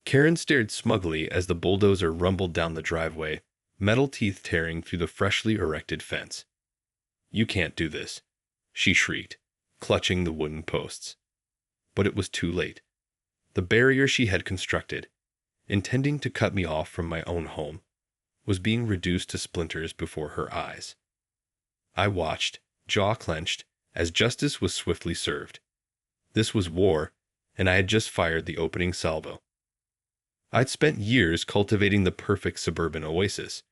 Karen stared smugly as the bulldozer rumbled down the driveway, metal teeth tearing through the freshly erected fence. "You can't do this," she shrieked, clutching the wooden posts. But it was too late. The barrier she had constructed, intending to cut me off from my own home, was being reduced to splinters before her eyes. I watched, jaw clenched, as justice was swiftly served. This was war, and I had just fired the opening salvo. I'd spent years cultivating the perfect suburban oasis,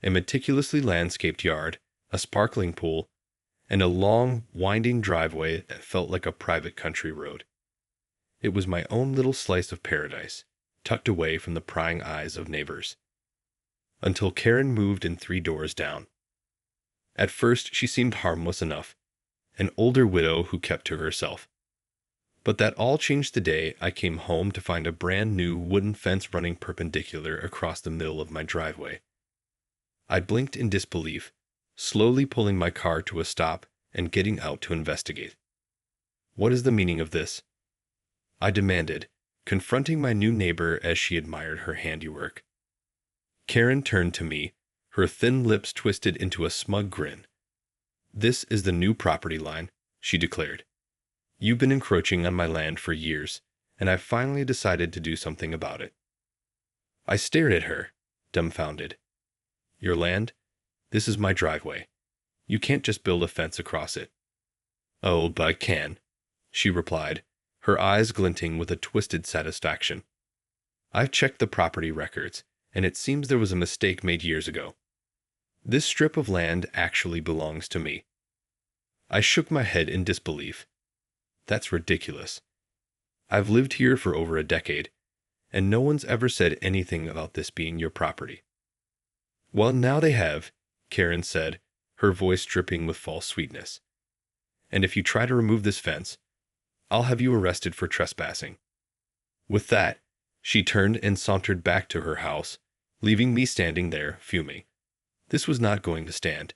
a meticulously landscaped yard, a sparkling pool, and a long, winding driveway that felt like a private country road. It was my own little slice of paradise, tucked away from the prying eyes of neighbors. Until Karen moved in 3 doors down. At first she seemed harmless enough, an older widow who kept to herself. But that all changed the day I came home to find a brand new wooden fence running perpendicular across the middle of my driveway. I blinked in disbelief, slowly pulling my car to a stop and getting out to investigate. "What is the meaning of this?" I demanded, confronting my new neighbor as she admired her handiwork. Karen turned to me, her thin lips twisted into a smug grin. "This is the new property line," she declared. "You've been encroaching on my land for years, and I've finally decided to do something about it." I stared at her, dumbfounded. "Your land? This is my driveway. You can't just build a fence across it." "Oh, but I can," she replied, her eyes glinting with a twisted satisfaction. "I've checked the property records, and it seems there was a mistake made years ago. This strip of land actually belongs to me." I shook my head in disbelief. "That's ridiculous. I've lived here for over a decade, and no one's ever said anything about this being your property." "Well, now they have," Karen said, her voice dripping with false sweetness. "And if you try to remove this fence, I'll have you arrested for trespassing." With that, she turned and sauntered back to her house, leaving me standing there, fuming. This was not going to stand.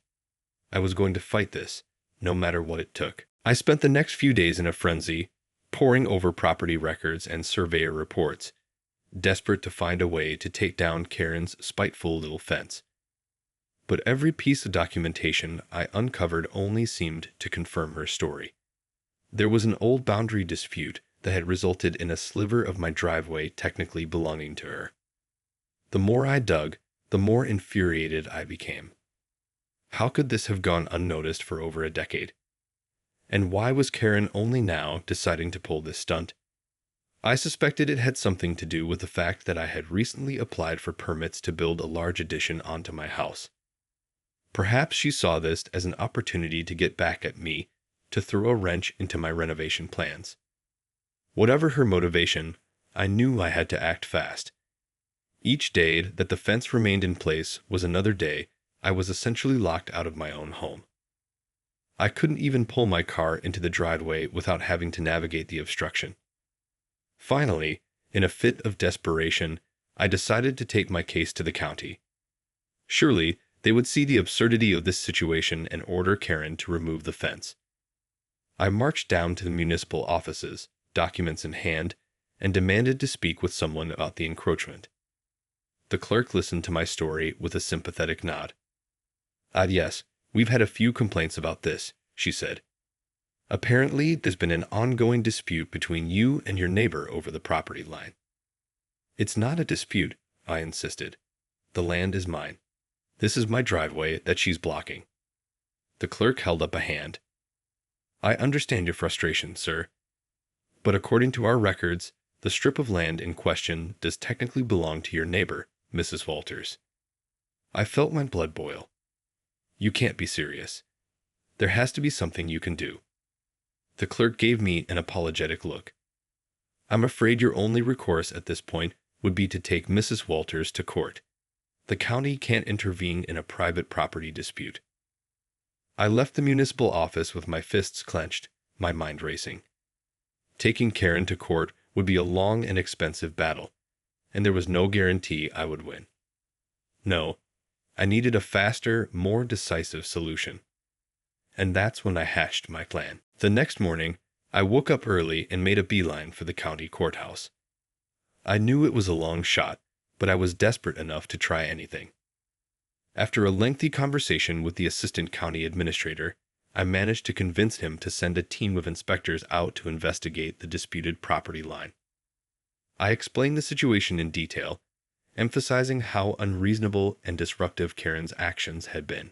I was going to fight this, no matter what it took. I spent the next few days in a frenzy, poring over property records and surveyor reports, desperate to find a way to take down Karen's spiteful little fence. But every piece of documentation I uncovered only seemed to confirm her story. There was an old boundary dispute that had resulted in a sliver of my driveway technically belonging to her. The more I dug, the more infuriated I became. How could this have gone unnoticed for over a decade? And why was Karen only now deciding to pull this stunt? I suspected it had something to do with the fact that I had recently applied for permits to build a large addition onto my house. Perhaps she saw this as an opportunity to get back at me, to throw a wrench into my renovation plans. Whatever her motivation, I knew I had to act fast. Each day that the fence remained in place was another day I was essentially locked out of my own home. I couldn't even pull my car into the driveway without having to navigate the obstruction. Finally, in a fit of desperation, I decided to take my case to the county. Surely, they would see the absurdity of this situation and order Karen to remove the fence. I marched down to the municipal offices, documents in hand, and demanded to speak with someone about the encroachment. The clerk listened to my story with a sympathetic nod. Yes, we've had a few complaints about this," she said. "Apparently, there's been an ongoing dispute between you and your neighbor over the property line." "It's not a dispute," I insisted. "The land is mine. This is my driveway that she's blocking." The clerk held up a hand. "I understand your frustration, sir. But according to our records, the strip of land in question does technically belong to your neighbor, Mrs. Walters." I felt my blood boil. "You can't be serious. There has to be something you can do." The clerk gave me an apologetic look. "I'm afraid your only recourse at this point would be to take Mrs. Walters to court. The county can't intervene in a private property dispute." I left the municipal office with my fists clenched, my mind racing. Taking Karen to court would be a long and expensive battle, and there was no guarantee I would win. No, I needed a faster, more decisive solution. And that's when I hatched my plan. The next morning, I woke up early and made a beeline for the county courthouse. I knew it was a long shot, but I was desperate enough to try anything. After a lengthy conversation with the assistant county administrator, I managed to convince him to send a team of inspectors out to investigate the disputed property line. I explained the situation in detail, emphasizing how unreasonable and disruptive Karen's actions had been.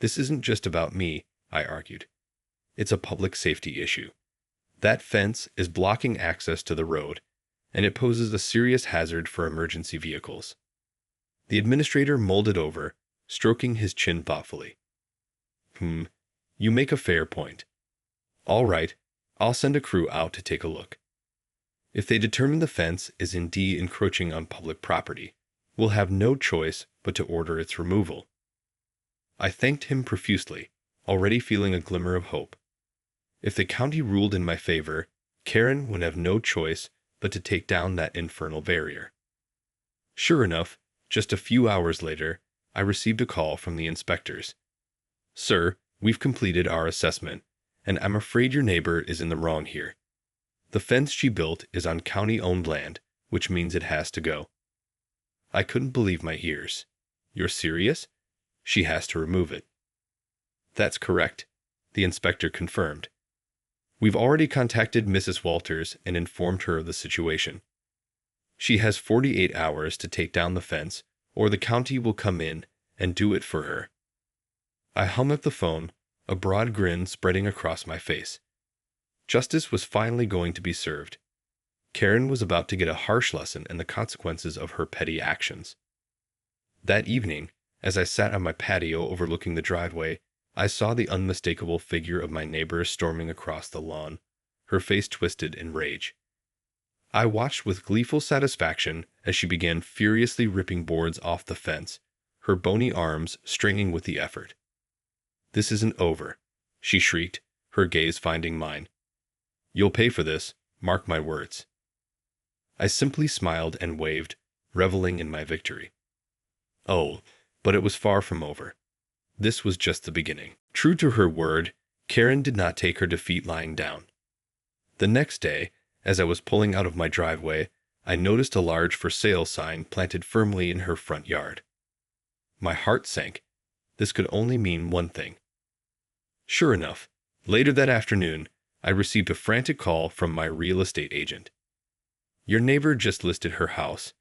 This isn't just about me, I argued. It's a public safety issue. That fence is blocking access to the road, and it poses a serious hazard for emergency vehicles. The administrator mulled it over, stroking his chin thoughtfully. You make a fair point. All right, I'll send a crew out to take a look. If they determine the fence is indeed encroaching on public property, we'll have no choice but to order its removal. I thanked him profusely, already feeling a glimmer of hope. If the county ruled in my favor, Karen would have no choice but to take down that infernal barrier. Sure enough, just a few hours later, I received a call from the inspectors. Sir, we've completed our assessment, and I'm afraid your neighbor is in the wrong here. The fence she built is on county-owned land, which means it has to go. I couldn't believe my ears. You're serious? She has to remove it. That's correct, the inspector confirmed. We've already contacted Mrs. Walters and informed her of the situation. She has 48 hours to take down the fence, or the county will come in and do it for her. I hung up the phone, a broad grin spreading across my face. Justice was finally going to be served. Karen was about to get a harsh lesson in the consequences of her petty actions. That evening, as I sat on my patio overlooking the driveway, I saw the unmistakable figure of my neighbor storming across the lawn, her face twisted in rage. I watched with gleeful satisfaction as she began furiously ripping boards off the fence, her bony arms stringing with the effort. "This isn't over," she shrieked, her gaze finding mine. "You'll pay for this, mark my words." I simply smiled and waved, reveling in my victory. Oh, but it was far from over. This was just the beginning. True to her word, Karen did not take her defeat lying down. The next day, as I was pulling out of my driveway, I noticed a large for sale sign planted firmly in her front yard. My heart sank. This could only mean one thing. Sure enough, later that afternoon, I received a frantic call from my real estate agent. "Your neighbor just listed her house.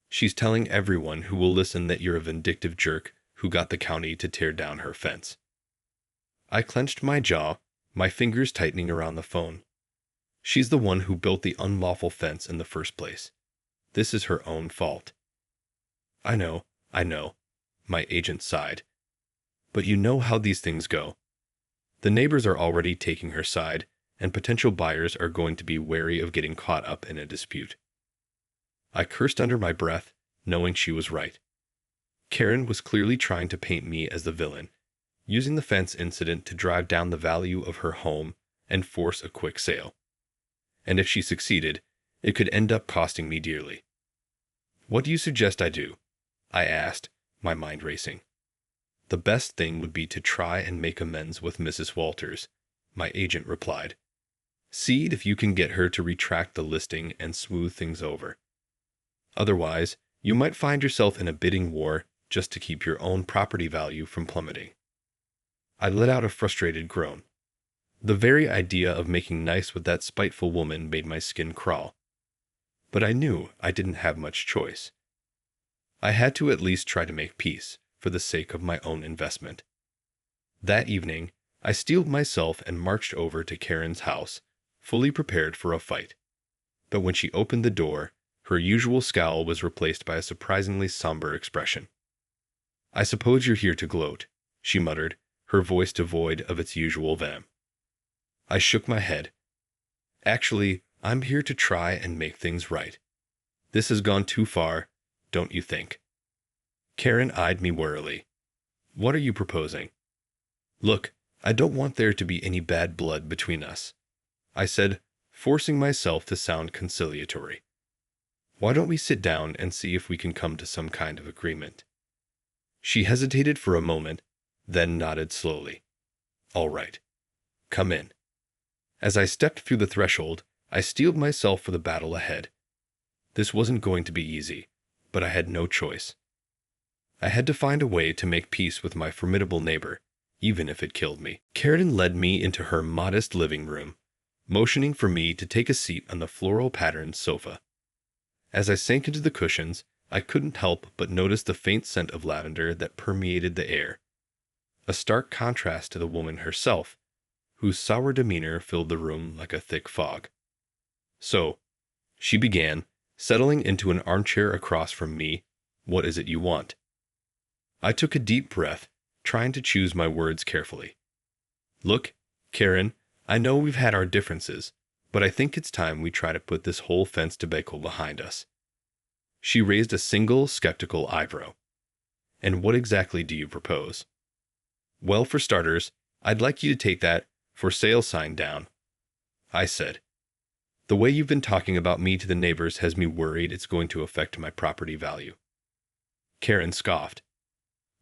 She's telling everyone who will listen that you're a vindictive jerk who got the county to tear down her fence." I clenched my jaw, my fingers tightening around the phone. She's the one who built the unlawful fence in the first place. This is her own fault. I know, my agent sighed. But you know how these things go. The neighbors are already taking her side, and potential buyers are going to be wary of getting caught up in a dispute. I cursed under my breath, knowing she was right. Karen was clearly trying to paint me as the villain, using the fence incident to drive down the value of her home and force a quick sale. And if she succeeded, it could end up costing me dearly. "What do you suggest I do?" I asked, my mind racing. "The best thing would be to try and make amends with Mrs. Walters," my agent replied. "See if you can get her to retract the listing and smooth things over. Otherwise, you might find yourself in a bidding war just to keep your own property value from plummeting." I let out a frustrated groan. The very idea of making nice with that spiteful woman made my skin crawl. But I knew I didn't have much choice. I had to at least try to make peace, for the sake of my own investment. That evening, I steeled myself and marched over to Karen's house, fully prepared for a fight. But when she opened the door, her usual scowl was replaced by a surprisingly somber expression. "I suppose you're here to gloat," she muttered, her voice devoid of its usual venom. I shook my head. "Actually, I'm here to try and make things right. This has gone too far, don't you think?" Karen eyed me warily. "What are you proposing?" "Look, I don't want there to be any bad blood between us," I said, forcing myself to sound conciliatory. "Why don't we sit down and see if we can come to some kind of agreement?" She hesitated for a moment, then nodded slowly. "All right. Come in." As I stepped through the threshold, I steeled myself for the battle ahead. This wasn't going to be easy, but I had no choice. I had to find a way to make peace with my formidable neighbor, even if it killed me. Karen led me into her modest living room, motioning for me to take a seat on the floral-patterned sofa. As I sank into the cushions, I couldn't help but notice the faint scent of lavender that permeated the air, a stark contrast to the woman herself, whose sour demeanor filled the room like a thick fog. "So," she began, settling into an armchair across from me, "what is it you want?" I took a deep breath, trying to choose my words carefully. "Look, Karen, I know we've had our differences, but I think it's time we try to put this whole fence debacle behind us." She raised a single skeptical eyebrow. "And what exactly do you propose?" "Well, for starters, I'd like you to take that for sale sign down," I said. "The way you've been talking about me to the neighbors has me worried it's going to affect my property value." Karen scoffed.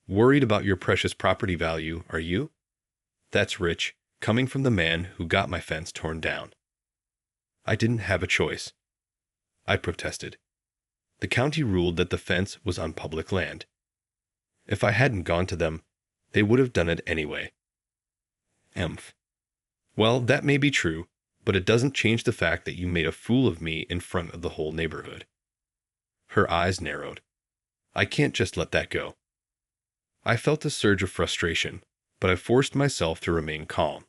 "Worried about your precious property value, are you? That's rich, coming from the man who got my fence torn down." "I didn't have a choice," I protested. "The county ruled that the fence was on public land. If I hadn't gone to them, they would have done it anyway." "Emph. Well, that may be true, but it doesn't change the fact that you made a fool of me in front of the whole neighborhood." Her eyes narrowed. "I can't just let that go." I felt a surge of frustration, but I forced myself to remain calm.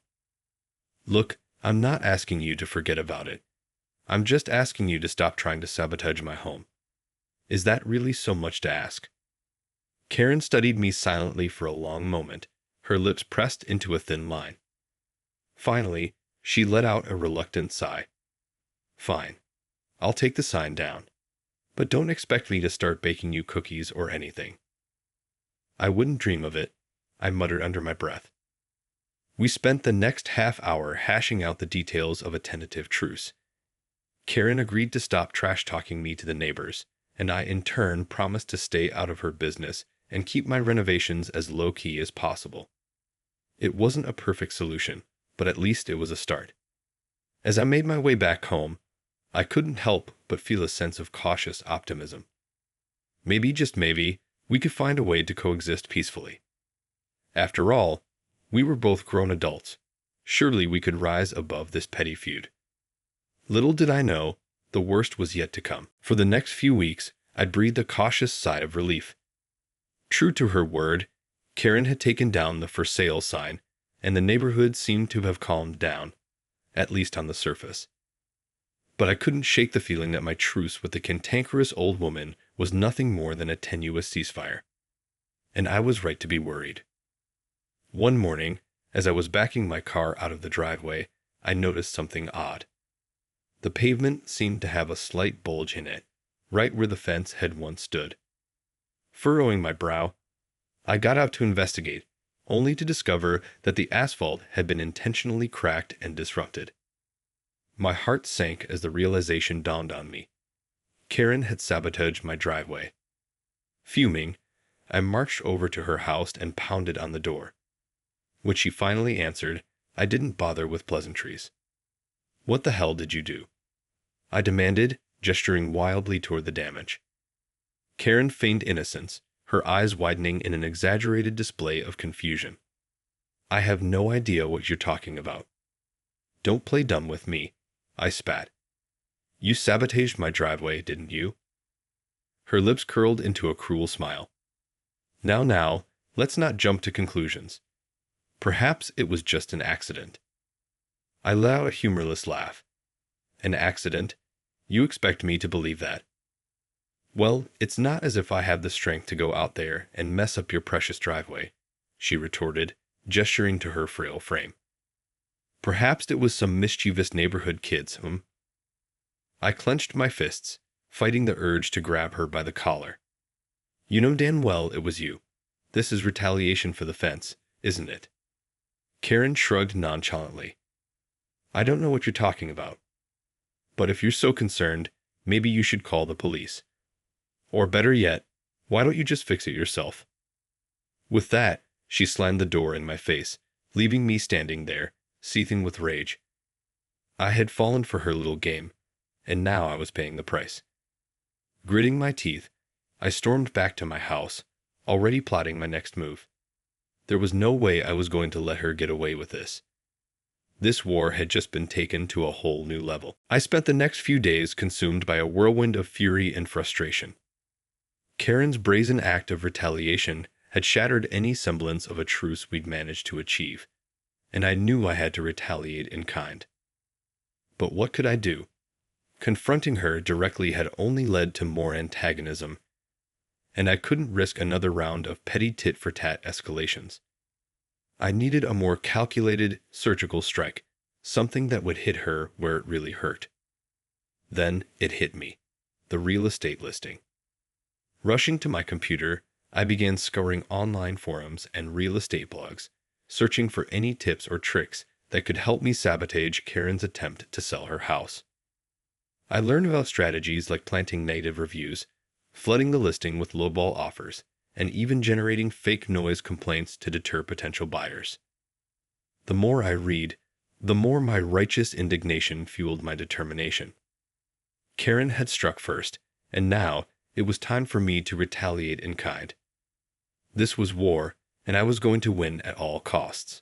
"Look, I'm not asking you to forget about it. I'm just asking you to stop trying to sabotage my home. Is that really so much to ask?" Karen studied me silently for a long moment, her lips pressed into a thin line. Finally, she let out a reluctant sigh. "Fine. I'll take the sign down. But don't expect me to start baking you cookies or anything." "I wouldn't dream of it," I muttered under my breath. We spent the next half hour hashing out the details of a tentative truce. Karen agreed to stop trash-talking me to the neighbors, and I in turn promised to stay out of her business and keep my renovations as low-key as possible. It wasn't a perfect solution, but at least it was a start. As I made my way back home, I couldn't help but feel a sense of cautious optimism. Maybe, just maybe, we could find a way to coexist peacefully. After all, we were both grown adults. Surely we could rise above this petty feud. Little did I know, the worst was yet to come. For the next few weeks, I breathed a cautious sigh of relief. True to her word, Karen had taken down the for sale sign, and the neighborhood seemed to have calmed down, at least on the surface. But I couldn't shake the feeling that my truce with the cantankerous old woman was nothing more than a tenuous ceasefire. And I was right to be worried. One morning, as I was backing my car out of the driveway, I noticed something odd. The pavement seemed to have a slight bulge in it, right where the fence had once stood. Furrowing my brow, I got out to investigate, only to discover that the asphalt had been intentionally cracked and disrupted. My heart sank as the realization dawned on me. Karen had sabotaged my driveway. Fuming, I marched over to her house and pounded on the door. When she finally answered, I didn't bother with pleasantries. "What the hell did you do?" I demanded, gesturing wildly toward the damage. Karen feigned innocence, her eyes widening in an exaggerated display of confusion. "I have no idea what you're talking about." "Don't play dumb with me," I spat. "You sabotaged my driveway, didn't you?" Her lips curled into a cruel smile. Now, let's not jump to conclusions. Perhaps it was just an accident." I let out a humorless laugh. "An accident? You expect me to believe that?" "Well, it's not as if I have the strength to go out there and mess up your precious driveway," she retorted, gesturing to her frail frame. "Perhaps it was some mischievous neighborhood kids, I clenched my fists, fighting the urge to grab her by the collar. "You know damn well it was you. This is retaliation for the fence, isn't it?" Karen shrugged nonchalantly. "I don't know what you're talking about. But if you're so concerned, maybe you should call the police. Or better yet, why don't you just fix it yourself?" With that, she slammed the door in my face, leaving me standing there, seething with rage. I had fallen for her little game, and now I was paying the price. Gritting my teeth, I stormed back to my house, already plotting my next move. There was no way I was going to let her get away with this. This war had just been taken to a whole new level. I spent the next few days consumed by a whirlwind of fury and frustration. Karen's brazen act of retaliation had shattered any semblance of a truce we'd managed to achieve, and I knew I had to retaliate in kind. But what could I do? Confronting her directly had only led to more antagonism, and I couldn't risk another round of petty tit-for-tat escalations. I needed a more calculated, surgical strike, something that would hit her where it really hurt. Then it hit me, the real estate listing. Rushing to my computer, I began scouring online forums and real estate blogs, searching for any tips or tricks that could help me sabotage Karen's attempt to sell her house. I learned about strategies like planting negative reviews, flooding the listing with lowball offers, and even generating fake noise complaints to deter potential buyers. The more I read, the more my righteous indignation fueled my determination. Karen had struck first, and now it was time for me to retaliate in kind. This was war, and I was going to win at all costs.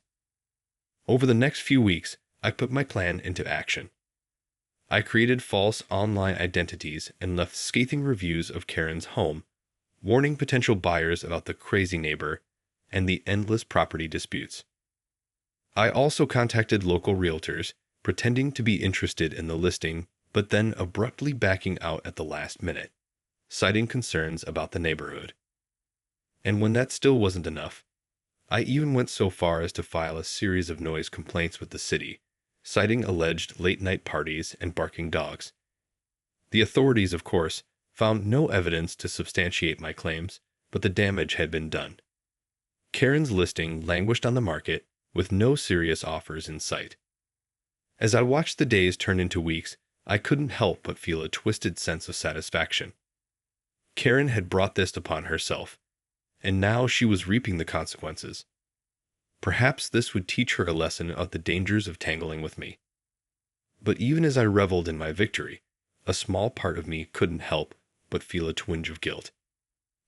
Over the next few weeks, I put my plan into action. I created false online identities and left scathing reviews of Karen's home, warning potential buyers about the crazy neighbor and the endless property disputes. I also contacted local realtors, pretending to be interested in the listing, but then abruptly backing out at the last minute, citing concerns about the neighborhood. And when that still wasn't enough, I even went so far as to file a series of noise complaints with the city, citing alleged late-night parties and barking dogs. The authorities, of course, found no evidence to substantiate my claims, but the damage had been done. Karen's listing languished on the market with no serious offers in sight. As I watched the days turn into weeks, I couldn't help but feel a twisted sense of satisfaction. Karen had brought this upon herself, and now she was reaping the consequences. Perhaps this would teach her a lesson of the dangers of tangling with me. But even as I reveled in my victory, a small part of me couldn't help but feel a twinge of guilt.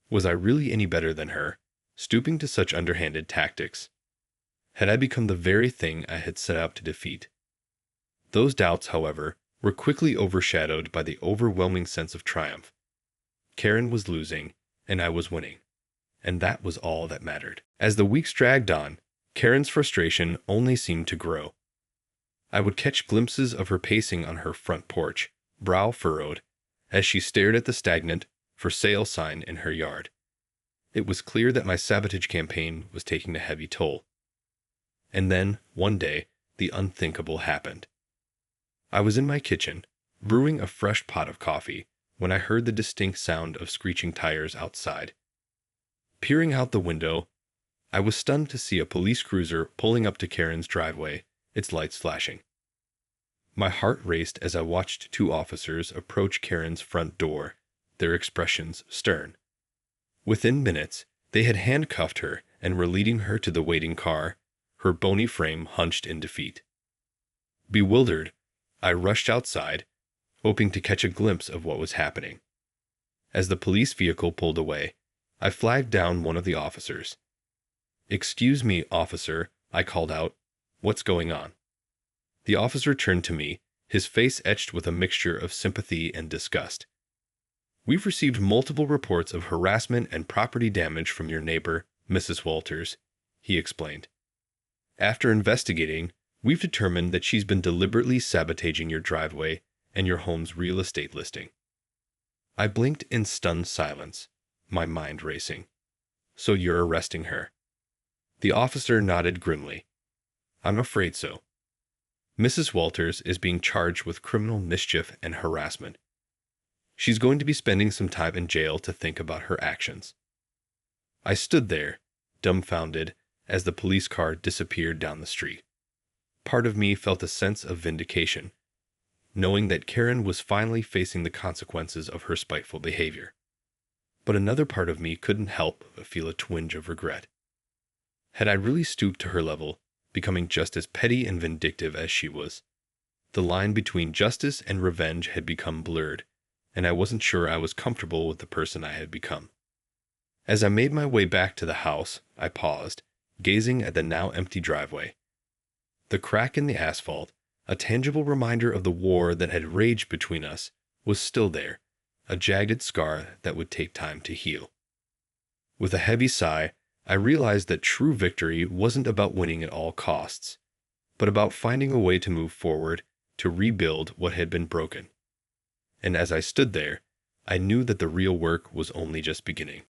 Was I really any better than her, stooping to such underhanded tactics? Had I become the very thing I had set out to defeat? Those doubts, however, were quickly overshadowed by the overwhelming sense of triumph. Karen was losing, and I was winning, and that was all that mattered. As the weeks dragged on, Karen's frustration only seemed to grow. I would catch glimpses of her pacing on her front porch, brow furrowed, as she stared at the stagnant "for sale" sign in her yard. It was clear that my sabotage campaign was taking a heavy toll. And then, one day, the unthinkable happened. I was in my kitchen, brewing a fresh pot of coffee, when I heard the distinct sound of screeching tires outside. Peering out the window, I was stunned to see a police cruiser pulling up to Karen's driveway, its lights flashing. My heart raced as I watched two officers approach Karen's front door, their expressions stern. Within minutes, they had handcuffed her and were leading her to the waiting car, her bony frame hunched in defeat. Bewildered, I rushed outside, hoping to catch a glimpse of what was happening. As the police vehicle pulled away, I flagged down one of the officers. "Excuse me, officer," I called out. "What's going on?" The officer turned to me, his face etched with a mixture of sympathy and disgust. "We've received multiple reports of harassment and property damage from your neighbor, Mrs. Walters," he explained. "After investigating, we've determined that she's been deliberately sabotaging your driveway and your home's real estate listing." I blinked in stunned silence, my mind racing. "So you're arresting her?" The officer nodded grimly. "I'm afraid so. Mrs. Walters is being charged with criminal mischief and harassment. She's going to be spending some time in jail to think about her actions." I stood there, dumbfounded, as the police car disappeared down the street. Part of me felt a sense of vindication, knowing that Karen was finally facing the consequences of her spiteful behavior. But another part of me couldn't help but feel a twinge of regret. Had I really stooped to her level, becoming just as petty and vindictive as she was? The line between justice and revenge had become blurred, and I wasn't sure I was comfortable with the person I had become. As I made my way back to the house, I paused, gazing at the now empty driveway. The crack in the asphalt, a tangible reminder of the war that had raged between us, was still there, a jagged scar that would take time to heal. With a heavy sigh, I realized that true victory wasn't about winning at all costs, but about finding a way to move forward, to rebuild what had been broken. And as I stood there, I knew that the real work was only just beginning.